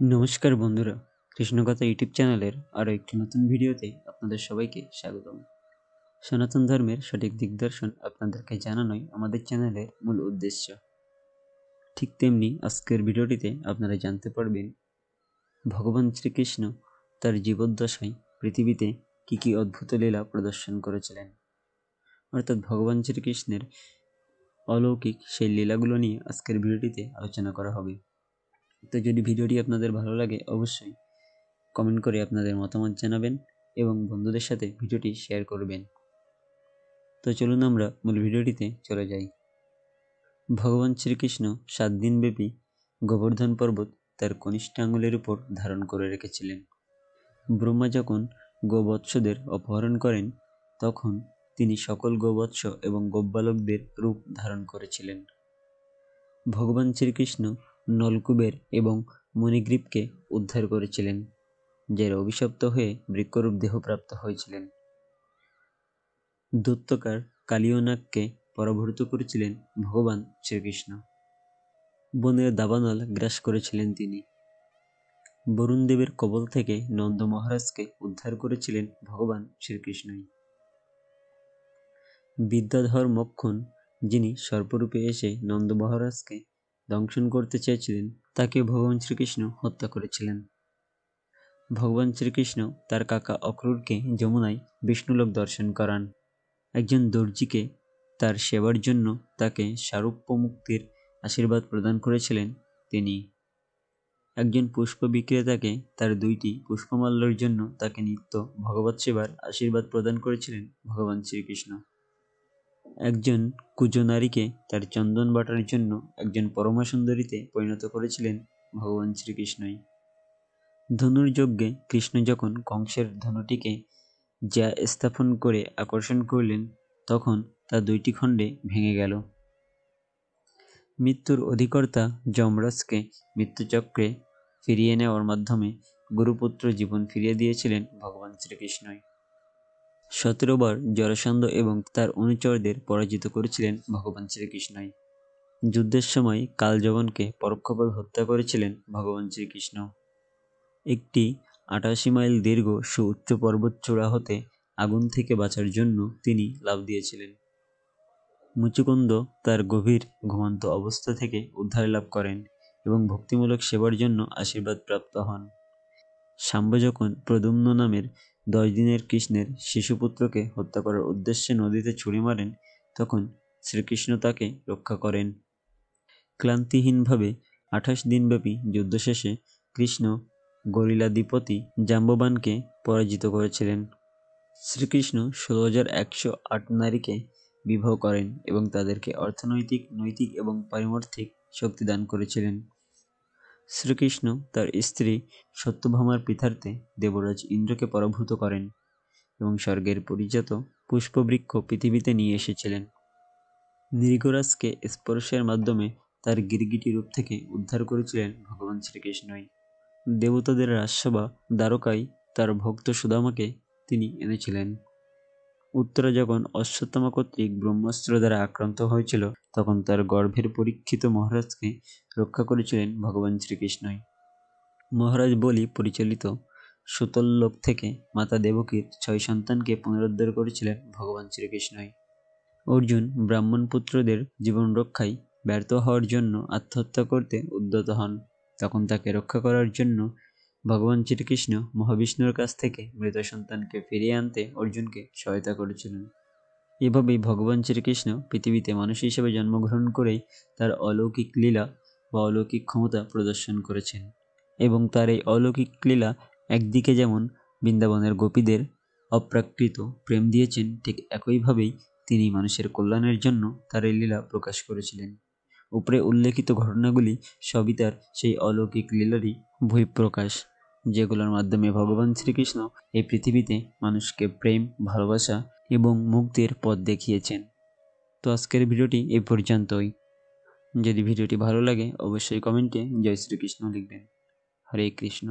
নমস্কার বন্ধুরা, কৃষ্ণকথা ইউটিউব চ্যানেলের আরও একটি নতুন ভিডিওতে আপনাদের সবাইকে স্বাগতম। সনাতন ধর্মের সঠিক দিগদর্শন আপনাদেরকে জানানোই আমাদের চ্যানেলের মূল উদ্দেশ্য। ঠিক তেমনি আজকের ভিডিওটিতে আপনারা জানতে পারবেন ভগবান শ্রীকৃষ্ণ তার জীবদ্দশায় পৃথিবীতে কী কী অদ্ভুত লীলা প্রদর্শন করেছিলেন, অর্থাৎ ভগবান শ্রীকৃষ্ণের অলৌকিক সেই লীলাগুলো নিয়ে আজকের ভিডিওটিতে আলোচনা করা হবে। তো যদি ভিডিওটি আপনাদের ভালো লাগে অবশ্যই কমেন্ট করে আপনাদের মতামত জানাবেন এবং বন্ধুদের সাথে ভিডিওটি শেয়ার করবেন। তো চলুন আমরা মূল ভিডিওটিতে চলে যাই। ভগবান শ্রীকৃষ্ণ 7 দিনব্যাপী গোবর্ধন পর্বত তার কনিষ্ঠ আঙুলের উপর ধারণ করে রেখেছিলেন। ব্রহ্মা যখন গোবৎসদের অপহরণ করেন তখন তিনি সকল গোবৎস এবং গোপবালকদের রূপ ধারণ করেছিলেন। ভগবান শ্রীকৃষ্ণ নলকুবের এবং মণিগ্রীবকে উদ্ধার করেছিলেন, যার অভিশপ্ত হয়ে বৃক্ষরূপ দেহপ্রাপ্ত হয়েছিলেন। দৈত্যকার কালিয়নাগকে পরাভূত করেছিলেন ভগবান শ্রীকৃষ্ণ। বনের দাবানল গ্রাস করেছিলেন তিনি। বরুণদেবের কবল থেকে নন্দ মহারাজকে উদ্ধার করেছিলেন ভগবান শ্রীকৃষ্ণই। বিদ্যাধর মক্খন, যিনি সর্পরূপে এসে নন্দ মহারাজকে দংশন করতে চেয়েছিলেন, তাকে ভগবান শ্রীকৃষ্ণ হত্যা করেছিলেন। ভগবান শ্রীকৃষ্ণ তার কাকা অক্রূরকে যমুনায় বিষ্ণুলোক দর্শন করান। একজন দর্জিকে তার সেবার জন্য তাকে সারূপ্য মুক্তির আশীর্বাদ প্রদান করেছিলেন তিনি। একজন পুষ্প বিক্রেতাকে তার 2টি পুষ্পমাল্যর জন্য তাকে নিত্য ভগবৎ সেবার আশীর্বাদ প্রদান করেছিলেন ভগবান শ্রীকৃষ্ণ। একজন কুজনারীকে তার চন্দন বাটার জন্য একজন পরমা সুন্দরীতে পরিণত করেছিলেন ভগবান শ্রীকৃষ্ণই। ধনুর্যজ্ঞে কৃষ্ণ যখন কংসের ধনুটিকে যা স্থাপন করে আকর্ষণ করলেন তখন তা 2টি খণ্ডে ভেঙে গেল। মৃত্যুর অধিকর্তা যমরাজকে মৃত্যুচক্রে ফিরিয়ে নেওয়ার মাধ্যমে গুরুপুত্র জীবন ফিরিয়ে দিয়েছিলেন ভগবান শ্রীকৃষ্ণই। 17 বার জরাসন্ধ এবং তার অনুচরদের পরাজিত করেছিলেন ভগবান শ্রীকৃষ্ণই। যুদ্ধের সময় কালযবনকে পরোক্ষভাবে হত্যা করেছিলেন ভগবান শ্রীকৃষ্ণ। একটি 88 মাইল দীর্ঘ সুউচ্চ পর্বত চূড়া হতে আগুন থেকে বাঁচার জন্য তিনি লাফ দিয়েছিলেন। মুচুকুন্দ তার গভীর ঘুমন্ত অবস্থা থেকে উদ্ধার লাভ করেন এবং ভক্তিমূলক সেবার জন্য আশীর্বাদ প্রাপ্ত হন। শাম্ব যখন প্রদ্যুম্ন নামের 10 দিনের কৃষ্ণের শিশুপুত্রকে হত্যা করার উদ্দেশ্যে নদীতে ছুরি মারেন তখন শ্রীকৃষ্ণ তাকে রক্ষা করেন। ক্লান্তিহীনভাবে 28 দিনব্যাপী যুদ্ধ শেষে কৃষ্ণ গরিলাধিপতি জাম্ববানকে পরাজিত করেছিলেন। শ্রীকৃষ্ণ 16,108 নারীকে বিবাহ করেন এবং তাদেরকে অর্থনৈতিক, নৈতিক এবং পারিমার্থিক শক্তি দান করেছিলেন। শ্রীকৃষ্ণ তার স্ত্রী সত্যভামার পিতার্থে দেবরাজ ইন্দ্রকে পরাভূত করেন এবং স্বর্গের পরিজাত পুষ্পবৃক্ষ পৃথিবীতে নিয়ে এসেছিলেন। নৃগরাজকে স্পর্শের মাধ্যমে তার গিরগিটি রূপ থেকে উদ্ধার করেছিলেন ভগবান শ্রীকৃষ্ণই। দেবতাদের রাজসভা দ্বারকায় তার ভক্ত সুদামাকে তিনি এনেছিলেন। উত্তরা যখন অশ্বত্থামা কর্তৃক ব্রহ্মাস্ত্র দ্বারা আক্রান্ত হয়েছিল তখন তার গর্ভের পরীক্ষিত মহারাজকে রক্ষা করেছিলেন ভগবান শ্রীকৃষ্ণই। মহারাজ বলি পরিচালিত সুতললোক থেকে মাতা দেবকীর 6 সন্তানকে পুনরুদ্ধার করেছিলেন ভগবান শ্রীকৃষ্ণই। অর্জুন ব্রাহ্মণ পুত্রদের জীবন রক্ষায় ব্যর্থ হওয়ার জন্য আত্মহত্যা করতে উদ্যত হন, তখন তাকে রক্ষা করার জন্য ভগবান শ্রীকৃষ্ণ মহাবিষ্ণুর কাছ থেকে মৃত সন্তানকে ফিরিয়ে আনতে অর্জুনকে সহায়তা করেছিলেন। এভাবেই ভগবান শ্রীকৃষ্ণ পৃথিবীতে মানুষ হিসেবে জন্মগ্রহণ করেই তার অলৌকিক লীলা বা অলৌকিক ক্ষমতা প্রদর্শন করেছেন এবং তার এই অলৌকিক লীলা একদিকে যেমন বৃন্দাবনের গোপীদের অপ্রাকৃত প্রেম দিয়েছেন, ঠিক একইভাবেই তিনি মানুষের কল্যাণের জন্য তার এই লীলা প্রকাশ করেছিলেন। উপরে উল্লেখিত ঘটনাগুলি সবই তার সেই অলৌকিক লীলারই বহিঃপ্রকাশ, যেগুলোর মাধ্যমে ভগবান শ্রীকৃষ্ণ এই পৃথিবীতে মানুষকে প্রেম, ভালোবাসা এবং মুক্তির পথ দেখিয়েছেন। তো আজকের ভিডিওটি এই পর্যন্তই। যদি ভিডিওটি ভালো লাগে অবশ্যই কমেন্টে জয় শ্রীকৃষ্ণ লিখবেন। হরে কৃষ্ণ।